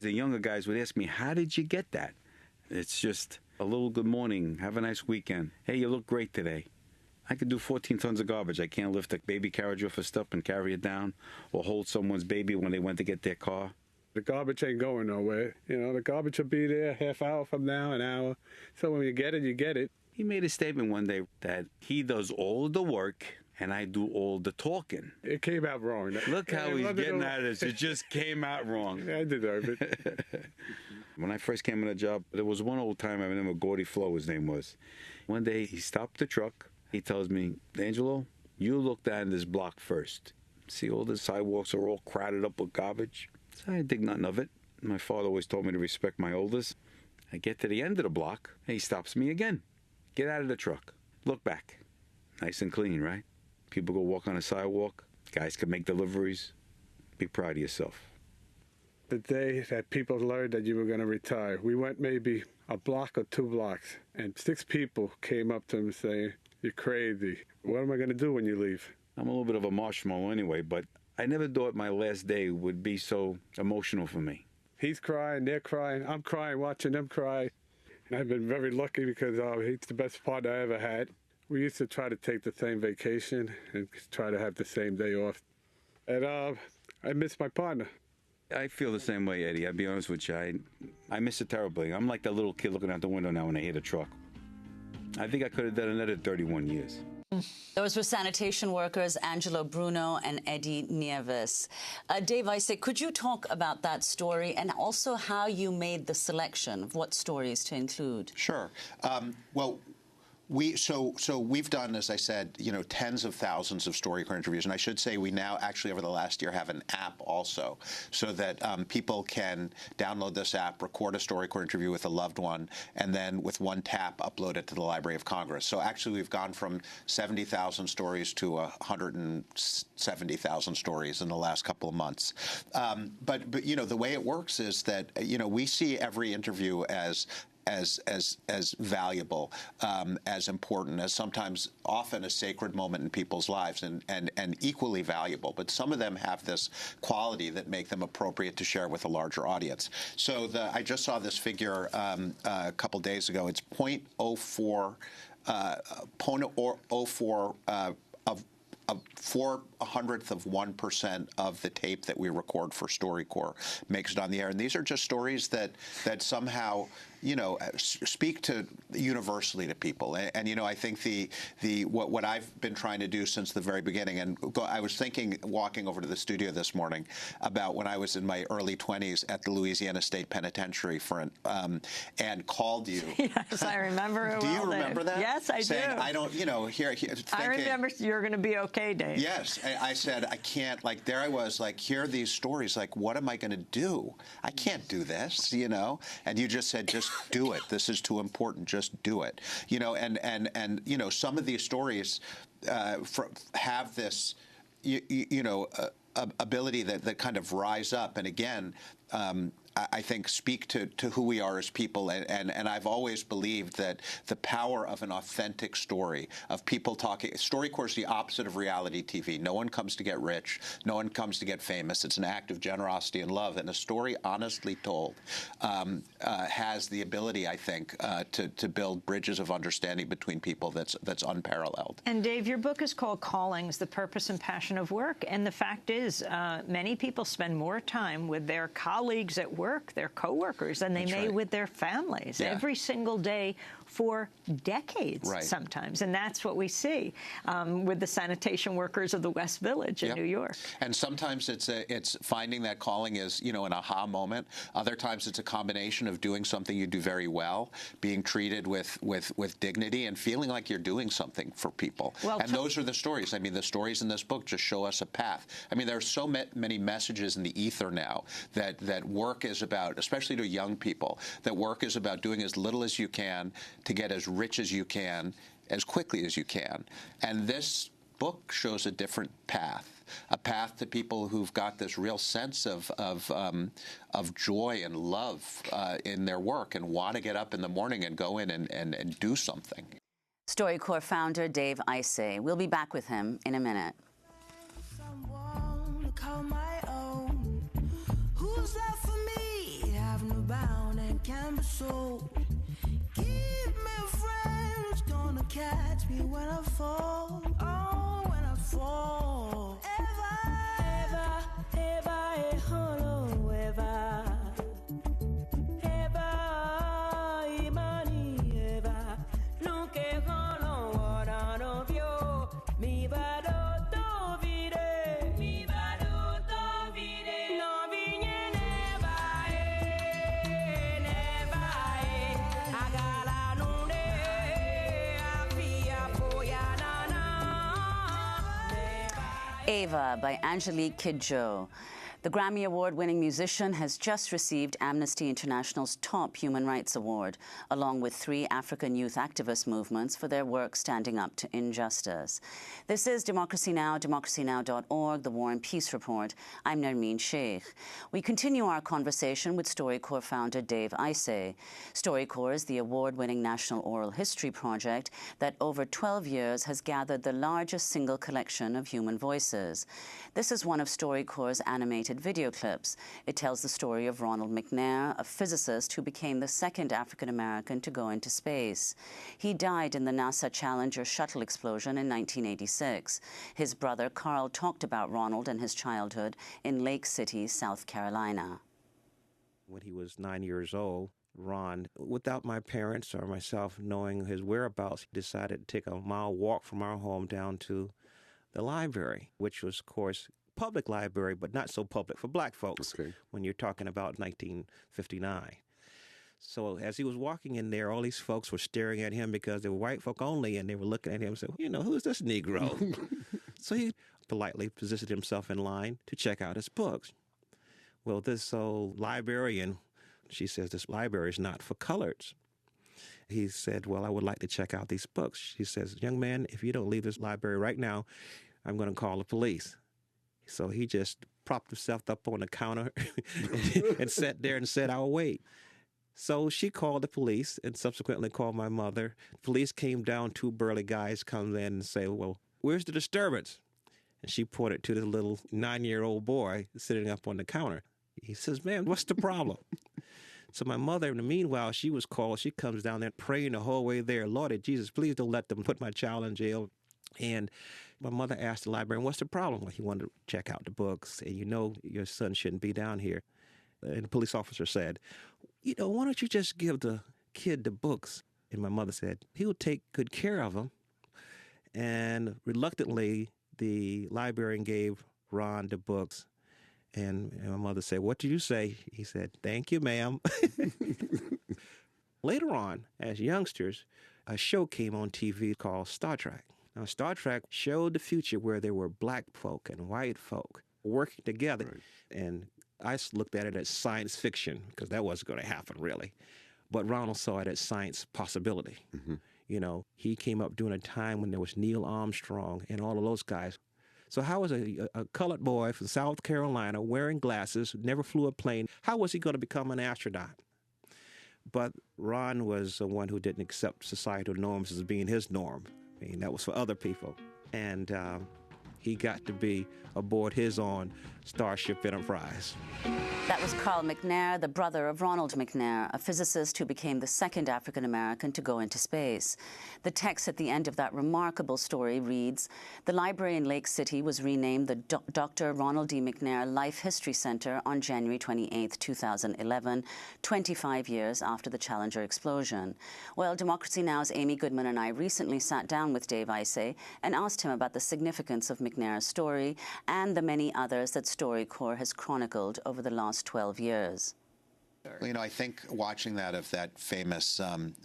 The younger guys would ask me, "How did you get that?" It's just a little good morning. Have a nice weekend. Hey, you look great today. I could do 14 tons of garbage. I can't lift a baby carriage off a step and carry it down or hold someone's baby when they went to get their car. The garbage ain't going nowhere. You know, the garbage will be there half hour from now, an hour. So when you get it, you get it. He made a statement one day that he does all of the work and I do all the talking. It came out wrong. Look how he's getting at us. It just came out wrong. I deserve it. When I first came on the job, there was one old time, I remember Gordy Flo, his name was. One day he stopped the truck. He tells me, "Angelo, you look down this block first. See all the sidewalks are all crowded up with garbage?" So I didn't think nothing of it. My father always told me to respect my oldest. I get to the end of the block, and he stops me again. "Get out of the truck. Look back. Nice and clean, right? People go walk on the sidewalk. Guys can make deliveries. Be proud of yourself." The day that people learned that you were going to retire, we went maybe a block or 2 blocks, and 6 people came up to him saying, "You're crazy. What am I going to do when you leave?" I'm a little bit of a marshmallow anyway, but I never thought my last day would be so emotional for me. He's crying, they're crying, I'm crying watching them cry. And I've been very lucky because he's the best partner I ever had. We used to try to take the same vacation and try to have the same day off. And I miss my partner. I feel the same way, Eddie. I'll be honest with you. I miss it terribly. I'm like that little kid looking out the window now when I hear the truck. I think I could have done another 31 years. Those were sanitation workers Angelo Bruno and Eddie Nieves. Dave Isay, could you talk about that story and also how you made the selection of what stories to include? Sure. Well, we've done, as I said, tens of thousands of StoryCorps interviews, and I should say we now actually over the last year have an app also, so that people can download this app, record a StoryCorps interview with a loved one, and then with one tap upload it to the Library of Congress. So actually we've gone from 70,000 stories to 170,000 stories in the last couple of months. But the way it works is that we see every interview as valuable, as important, as sometimes often a sacred moment in people's lives, and equally valuable. But some of them have this quality that make them appropriate to share with a larger audience. So I just saw this figure a couple days ago. It's 0.04 of 4/100th of 1% of the tape that we record for StoryCorps makes it on the air. And these are just stories that somehow, speak to universally to people. And I think what I've been trying to do since the very beginning, and I was thinking walking over to the studio this morning about when I was in my early 20s at the Louisiana State Penitentiary and called you. Yes, I remember it. Do you remember that? Yes, I saying, do. I don't, here. I remember you're going to be okay, Dave. Yes, I said I can't. There I was, here are these stories. What am I going to do? I can't do this, And you just said, just do it. This is too important. Just do it. And some of these stories have this, ability that kind of rise up. And again, I think speak to who we are as people, and I've always believed that the power of an authentic story, of people talking. StoryCorps is the opposite of reality TV. No one comes to get rich. No one comes to get famous. It's an act of generosity and love, and a story honestly told has the ability, I think, to build bridges of understanding between people that's unparalleled. And Dave, your book is called Callings: The Purpose and Passion of Work, and the fact is, many people spend more time with their colleagues at work, their coworkers, than they may with their families every single day for decades sometimes. And that's what we see with the sanitation workers of the West Village in New York. And sometimes it's finding that calling is, an aha moment. Other times it's a combination of doing something you do very well, being treated with dignity, and feeling like you're doing something for people. Well, and those are the stories. I mean, the stories in this book just show us a path. I mean, there are so many messages in the ether now that work is about, especially to young people, that work is about doing as little as you can to get as rich as you can, as quickly as you can. And this book shows a different path. a path to people who've got this real sense of joy and love in their work and want to get up in the morning and go in and do something. StoryCorps founder Dave Isay. We'll be back with him in a minute. Someone to call my own. Who's there for me? Have no bound and can be sold. Give me a friend who's gonna catch me when I fall. Oh, when I fall. Eva, Eva, Eva, hello, Eva. Eva by Angelique Kidjo. The Grammy Award-winning musician has just received Amnesty International's top human rights award, along with 3 African youth activist movements for their work standing up to injustice. This is Democracy Now!, democracynow.org, The War and Peace Report. I'm Nermeen Sheikh. We continue our conversation with StoryCorps founder Dave Isay. StoryCorps is the award-winning National Oral History Project that over 12 years has gathered the largest single collection of human voices. This is one of StoryCorps' animated video clips. It tells the story of Ronald McNair, a physicist who became the second African American to go into space. He died in the NASA Challenger shuttle explosion in 1986. His brother Carl talked about Ronald and his childhood in Lake City, South Carolina. When he was 9 years old, Ron, without my parents or myself knowing his whereabouts, decided to take a mile walk from our home down to the library, which was, of course, public library, but not so public for black folks when you're talking about 1959. So as he was walking in there, all these folks were staring at him because they were white folk only, and they were looking at him and said, you know, who's this Negro? So he politely positioned himself in line to check out his books. Well, this old librarian, she says, this library is not for coloreds. He said, well, I would like to check out these books. She says, young man, if you don't leave this library right now, I'm going to call the police. So he just propped himself up on the counter and sat there and said, I'll wait. So she called the police and subsequently called my mother. Police came down, 2 burly guys come in and say, well, where's the disturbance? And she pointed to the little 9-year-old boy sitting up on the counter. He says, man, what's the problem? So my mother, in the meanwhile, she was called. She comes down there praying the whole way there. Lord Jesus, please don't let them put my child in jail. And my mother asked the librarian, what's the problem? Well, he wanted to check out the books, and you know your son shouldn't be down here. And the police officer said, you know, why don't you just give the kid the books? And my mother said, he'll take good care of them. And reluctantly, the librarian gave Ron the books. And my mother said, what did you say? He said, thank you, ma'am. Later on, as youngsters, a show came on TV called Star Trek. Now, Star Trek showed the future where there were black folk and white folk working together. Right. And I looked at it as science fiction because that wasn't going to happen, really. But Ronald saw it as science possibility. Mm-hmm. You know, he came up during a time when there was Neil Armstrong and all of those guys. So how was a colored boy from South Carolina wearing glasses, never flew a plane, how was he going to become an astronaut? But Ron was the one who didn't accept societal norms as being his norm. I mean, that was for other people. And he got to be aboard his own Starship Enterprise. That was Carl McNair, the brother of Ronald McNair, a physicist who became the second African American to go into space. The text at the end of that remarkable story reads, the library in Lake City was renamed the Dr. Ronald D. McNair Life History Center on January 28, 2011, 25 years after the Challenger explosion. Well, Democracy Now!'s Amy Goodman and I recently sat down with Dave Isay and asked him about the significance of McNair's story and the many others that StoryCorps has chronicled over the last 12 years. Well, I think watching that famous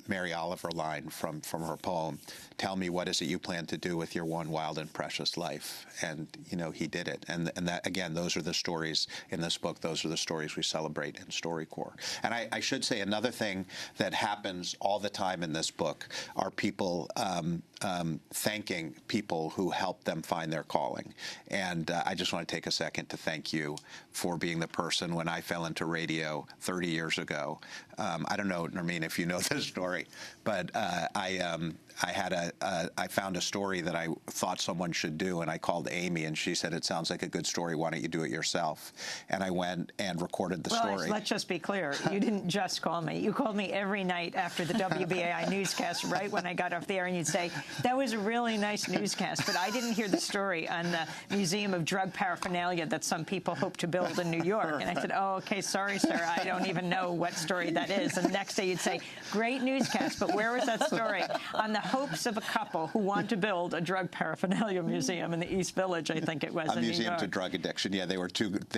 Mary Oliver line from her poem, "Tell me, what is it you plan to do with your one wild and precious life?" And, he did it. And that, again, those are the stories in this book. Those are the stories we celebrate in StoryCorps. And I should say another thing that happens all the time in this book are people thanking people who helped them find their calling. And I just want to take a second to thank you for being the person when I fell into radio 30 years ago. I don't know, Nermeen, if you know this story, but I found a story that I thought someone should do, and I called Amy, and she said, "It sounds like a good story. Why don't you do it yourself?" And I went and recorded the story. Let's just be clear. You didn't just call me. You called me every night after the WBAI newscast, right when I got off the air, and you'd say, "That was a really nice newscast, but I didn't hear the story on the Museum of Drug Paraphernalia that some people hope to build in New York." And I said, "Oh, okay, sorry, sir. I don't even know what story that is." And the next day you'd say, "Great newscast, but where was that story?" On the hopes of a couple who want to build a drug paraphernalia museum in the East Village, I think it was, a museum to drug addiction. Yeah, they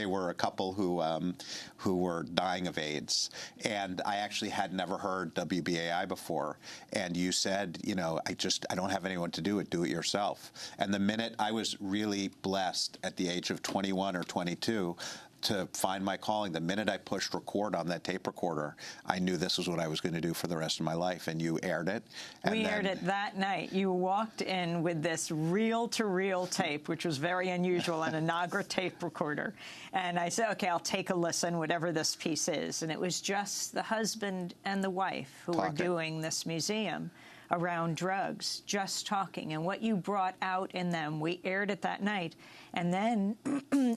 were a couple who were dying of AIDS, and I actually had never heard WBAI before. And you said, I don't have anyone to do it. Do it yourself. And the minute I was really blessed at the age of 21 or 22 to find my calling, the minute I pushed record on that tape recorder, I knew this was what I was going to do for the rest of my life. And you aired it. We aired it that night. You walked in with this reel-to-reel tape, which was very unusual, on a Nagra tape recorder. And I said, "Okay, I'll take a listen, whatever this piece is." And it was just the husband and the wife who were doing this museum around drugs, just talking. And what you brought out in them, we aired it that night. And then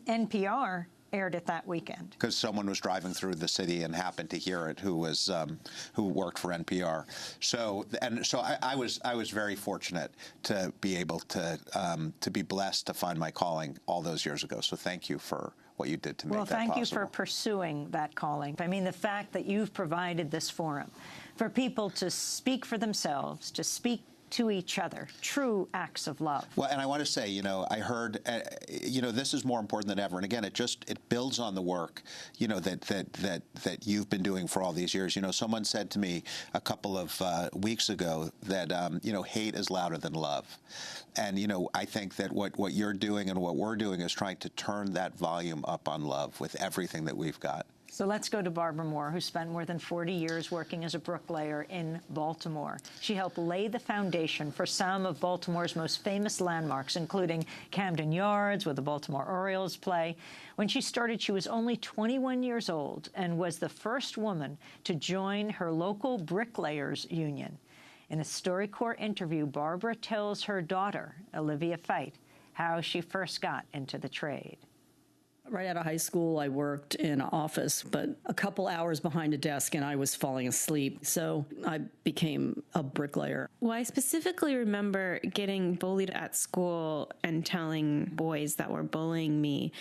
NPR aired it that weekend. Because someone was driving through the city and happened to hear it, who worked for NPR. So I was very fortunate to be able to be blessed to find my calling all those years ago. So thank you for what you did to make that possible. Well, thank you for pursuing that calling. I mean, the fact that you've provided this forum for people to speak for themselves, to speak to each other, true acts of love. Well, and I want to say, I heard, this is more important than ever. And again, it builds on the work, that you've been doing for all these years. Someone said to me a couple of weeks ago that, hate is louder than love. And, I think that what you're doing and what we're doing is trying to turn that volume up on love with everything that we've got. So let's go to Barbara Moore, who spent more than 40 years working as a bricklayer in Baltimore. She helped lay the foundation for some of Baltimore's most famous landmarks, including Camden Yards, where the Baltimore Orioles play. When she started, she was only 21 years old and was the first woman to join her local bricklayers union. In a StoryCorps interview, Barbara tells her daughter, Olivia Fite, how she first got into the trade. Right out of high school, I worked in an office, but a couple hours behind a desk and I was falling asleep. So I became a bricklayer. Well, I specifically remember getting bullied at school and telling boys that were bullying me,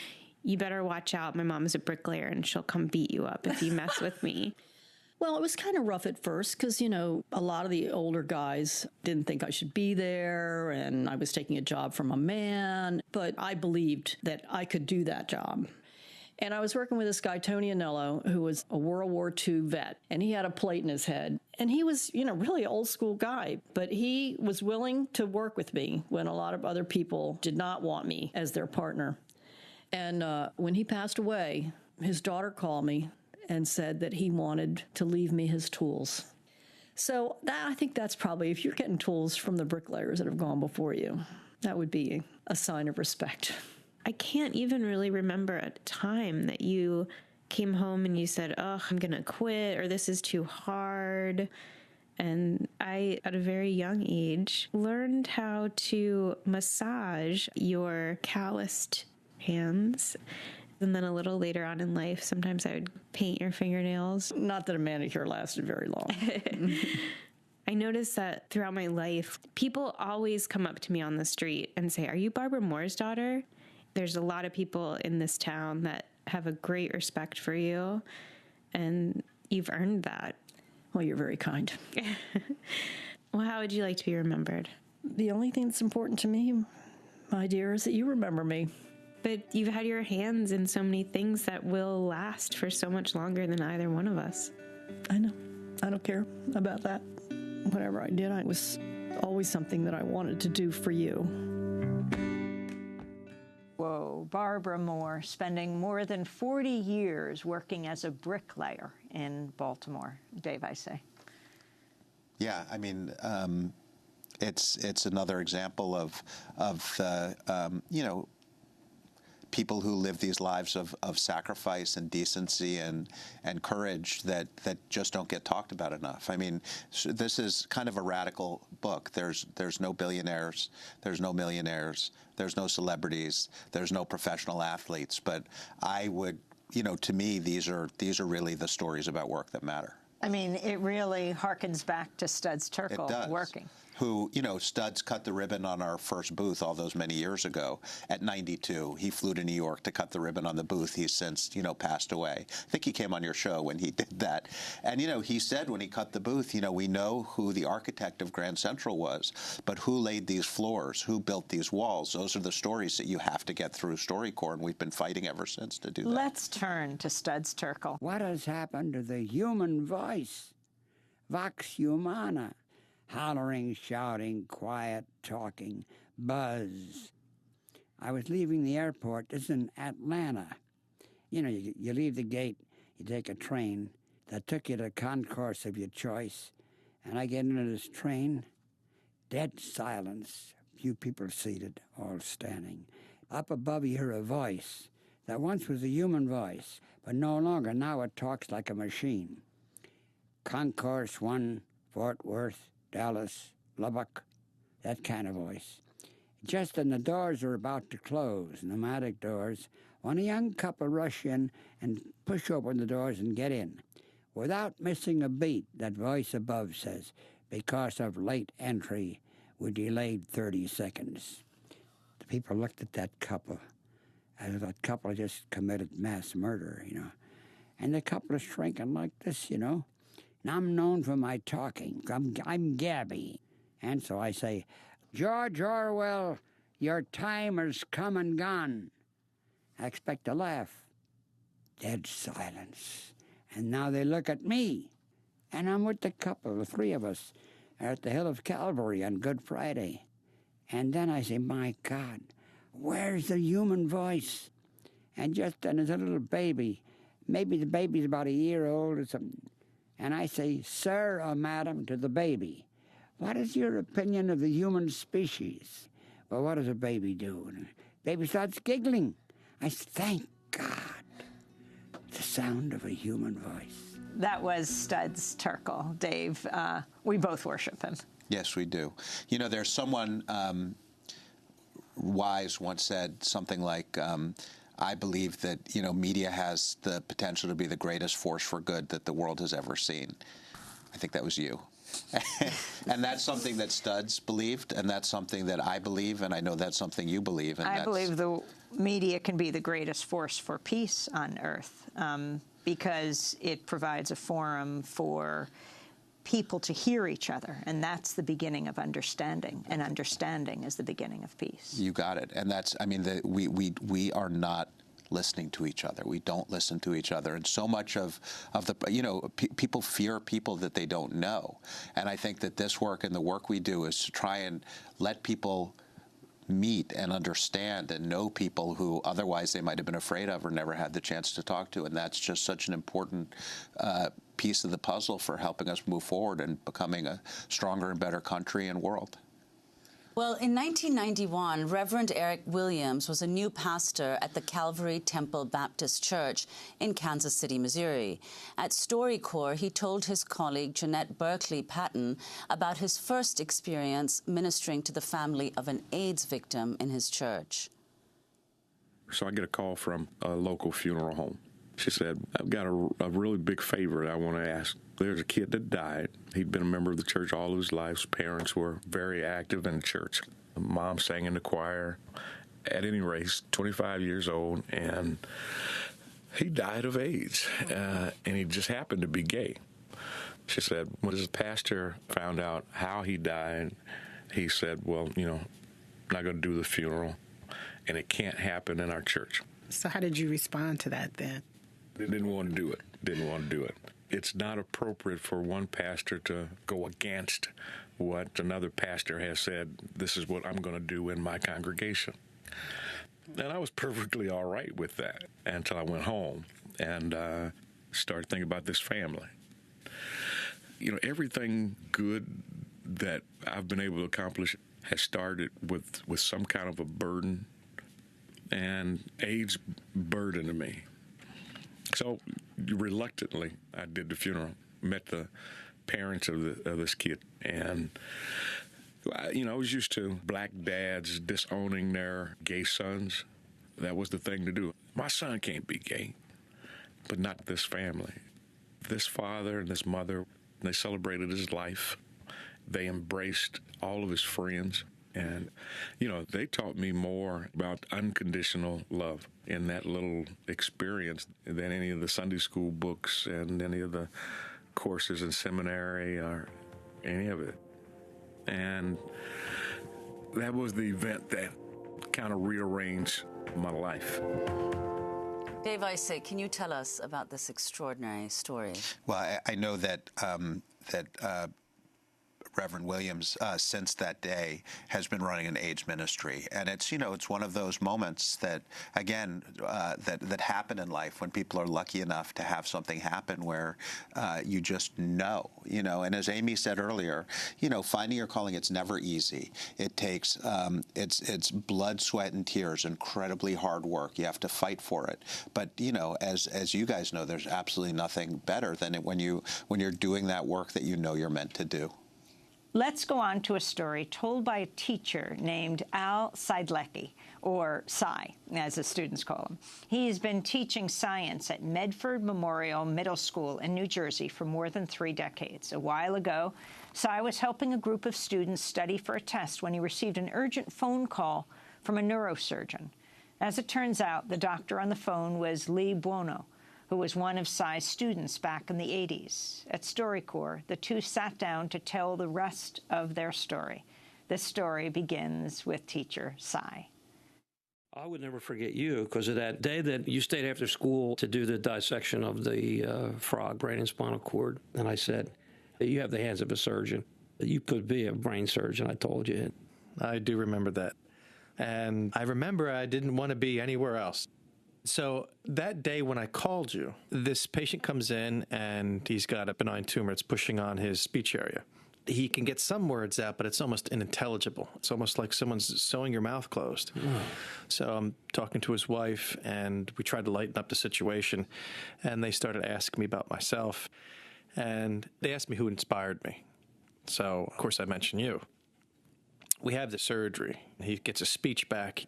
"You better watch out. My mom is a bricklayer and she'll come beat you up if you mess with me." Well, it was kind of rough at first because, a lot of the older guys didn't think I should be there and I was taking a job from a man, but I believed that I could do that job. And I was working with this guy, Tony Anello, who was a World War II vet, and he had a plate in his head. And he was, really an old school guy, but he was willing to work with me when a lot of other people did not want me as their partner. And when he passed away, his daughter called me and said that he wanted to leave me his tools. So I think that's probably, if you're getting tools from the bricklayers that have gone before you, that would be a sign of respect. I can't even really remember a time that you came home and you said, "Oh, I'm going to quit," or "This is too hard." And I, at a very young age, learned how to massage your calloused hands. And then a little later on in life, sometimes I would paint your fingernails. Not that a manicure lasted very long. I noticed that throughout my life, people always come up to me on the street and say, "Are you Barbara Moore's daughter?" There's a lot of people in this town that have a great respect for you, and you've earned that. Well, you're very kind. Well, how would you like to be remembered? The only thing that's important to me, my dear, is that you remember me. But you've had your hands in so many things that will last for so much longer than either one of us. I know. I don't care about that. Whatever I did, it was always something that I wanted to do for you. Whoa, Barbara Moore spending more than 40 years working as a bricklayer in Baltimore. Dave Isay. Yeah, I mean, it's another example of you know, people who live these lives of sacrifice and decency and courage that just don't get talked about enough. I mean, this is kind of a radical book. There's no billionaires, there's no millionaires, there's no celebrities, there's no professional athletes. But I would, you know, to me, these are really the stories about work that matter. I mean, it really harkens back to Studs Terkel working. Who, you know, Studs cut the ribbon on our first booth all those many years ago at 92. He flew to New York to cut the ribbon on the booth. He's since, you know, passed away. I think he came on your show when he did that. And, you know, he said when he cut the booth, you know, we know who the architect of Grand Central was, but who laid these floors, who built these walls? Those are the stories that you have to get through StoryCorps, and we've been fighting ever since to do that. Let's turn to Studs Terkel. What has happened to the human voice? Vox humana. Hollering, shouting, quiet, talking, buzz. I was leaving the airport. This is in Atlanta. You know, you leave the gate, you take a train that took you to a concourse of your choice, and I get into this train, dead silence, few people seated, all standing. Up above you hear a voice that once was a human voice, but no longer. Now it talks like a machine. Concourse 1, Fort Worth, Dallas, Lubbock, that kind of voice. Just as the doors are about to close, pneumatic doors, when a young couple rush in and push open the doors and get in. Without missing a beat, that voice above says, because of late entry, we delayed 30 seconds. The people looked at that couple as that couple had just committed mass murder, you know. And the couple is shrinking like this, you know. And I'm known for my talking. I'm Gabby. And so I say, George Orwell, your time has come and gone. I expect a laugh. Dead silence. And now they look at me. And I'm with the couple, the three of us, at the Hill of Calvary on Good Friday. And then I say, my God, where's the human voice? And just then there's a little baby. Maybe the baby's about a year old or something. And I say, sir or madam, to the baby, what is your opinion of the human species? Well, what does a baby do? And the baby starts giggling. I say, thank God, the sound of a human voice. That was Studs Terkel. Dave, we both worship him. Yes, we do. You know, there's someone wise once said something like, I believe that, you know, media has the potential to be the greatest force for good that the world has ever seen. I think that was you. And that's something that Studs believed, and that's something that I believe, and I know that's something you believe. And I believe the media can be the greatest force for peace on Earth because it provides a forum for people to hear each other, and that's the beginning of understanding, and understanding is the beginning of peace. You got it. And that's, I mean, we are not listening to each other. We don't listen to each other. And so much of the, you know, people fear people that they don't know. And I think that this work and the work we do is to try and let people meet and understand and know people who otherwise they might have been afraid of or never had the chance to talk to. And that's just such an important piece of the puzzle for helping us move forward and becoming a stronger and better country and world. Well, in 1991, Reverend Eric Williams was a new pastor at the Calvary Temple Baptist Church in Kansas City, Missouri. At StoryCorps, he told his colleague Jeanette Berkeley Patton about his first experience ministering to the family of an AIDS victim in his church. So I get a call from a local funeral home. She said, I've got a really big favor I want to ask. There's a kid that died. He'd been a member of the church all his life. His parents were very active in the church. Mom sang in the choir. At any rate, he's 25 years old, and he died of AIDS, and he just happened to be gay. She said, when his pastor found out how he died, he said, well, you know, I'm not going to do the funeral. and it can't happen in our church. So how did you respond to that then? They didn't want to do it. Didn't want to do it. It's not appropriate for one pastor to go against what another pastor has said. This is what I'm going to do in my congregation. And I was perfectly all right with that until I went home and started thinking about this family. You know, everything good that I've been able to accomplish has started with some kind of a burden, and AIDS burdened me. So reluctantly, I did the funeral, met the parents of this kid, and I was used to black dads disowning their gay sons. That was the thing to do. My son can't be gay, but not this family. This father and this mother, they celebrated his life. They embraced all of his friends. And, they taught me more about unconditional love in that little experience than any of the Sunday school books and any of the courses in seminary or any of it. And that was the event that kind of rearranged my life. Dave Isay, can you tell us about this extraordinary story? Well, I know that Reverend Williams, since that day, has been running an AIDS ministry, and it's one of those moments that, again, that happen in life when people are lucky enough to have something happen where you just know. And as Amy said earlier, finding your calling, it's never easy. It takes it's blood, sweat, and tears, incredibly hard work. You have to fight for it. But as you guys know, there's absolutely nothing better than it when you're doing that work that you're meant to do. Let's go on to a story told by a teacher named Al Seidlecki, or Cy, as the students call him. He's been teaching science at Medford Memorial Middle School in New Jersey for more than 3 decades. A while ago, Cy was helping a group of students study for a test when he received an urgent phone call from a neurosurgeon. As it turns out, the doctor on the phone was Lee Buono, who was one of Cy's students back in the 80s. At StoryCorps, the two sat down to tell the rest of their story. This story begins with teacher Cy. I would never forget you because of that day that you stayed after school to do the dissection of the frog, brain and spinal cord. And I said, you have the hands of a surgeon. You could be a brain surgeon, I told you. I do remember that. And I remember I didn't want to be anywhere else. So that day when I called you, this patient comes in and he's got a benign tumor. It's pushing on his speech area. He can get some words out, but it's almost unintelligible. It's almost like someone's sewing your mouth closed. So I'm talking to his wife, and we tried to lighten up the situation, and they started asking me about myself, and they asked me who inspired me. So, of course, I mentioned you. We have the surgery. He gets his speech back.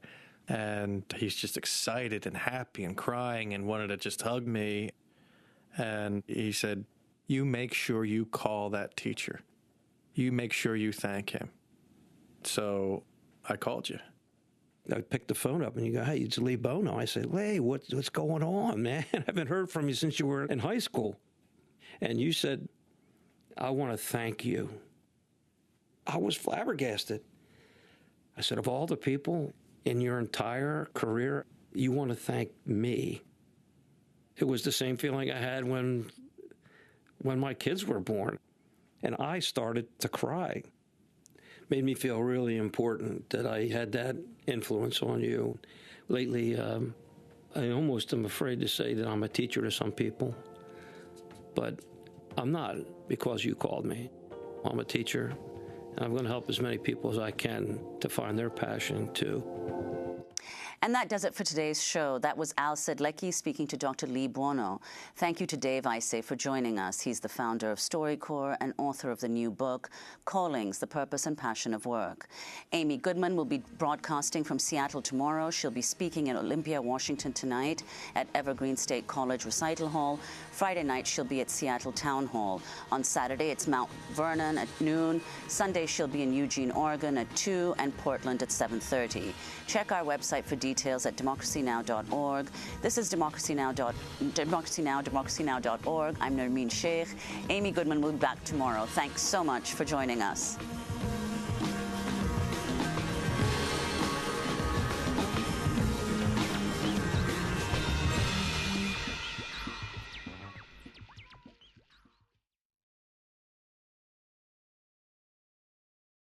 And he's just excited and happy and crying and wanted to just hug me. And he said, you make sure you call that teacher. You make sure you thank him. So I called you. I picked the phone up and you go, hey, it's Lee Buono. I said, hey, what's going on, man? I haven't heard from you since you were in high school. And you said, I want to thank you. I was flabbergasted. I said, of all the people in your entire career, you want to thank me. It was the same feeling I had when my kids were born. And I started to cry. Made me feel really important that I had that influence on you. Lately, I almost am afraid to say that I'm a teacher to some people. But I'm not, because you called me. I'm a teacher. And I'm going to help as many people as I can to find their passion, too. And that does it for today's show. That was Al Seidlecki speaking to Dr. Lee Buono. Thank you to Dave Isay for joining us. He's the founder of StoryCorps and author of the new book, Callings, The Purpose and Passion of Work. Amy Goodman will be broadcasting from Seattle tomorrow. She'll be speaking in Olympia, Washington tonight at Evergreen State College Recital Hall. Friday night, she'll be at Seattle Town Hall. On Saturday, it's Mount Vernon at noon. Sunday, she'll be in Eugene, Oregon at 2 and Portland at 7:30. Check our website for details at democracynow.org. This is democracynow.org. I'm Nermeen Sheikh. Amy Goodman will be back tomorrow. Thanks so much for joining us.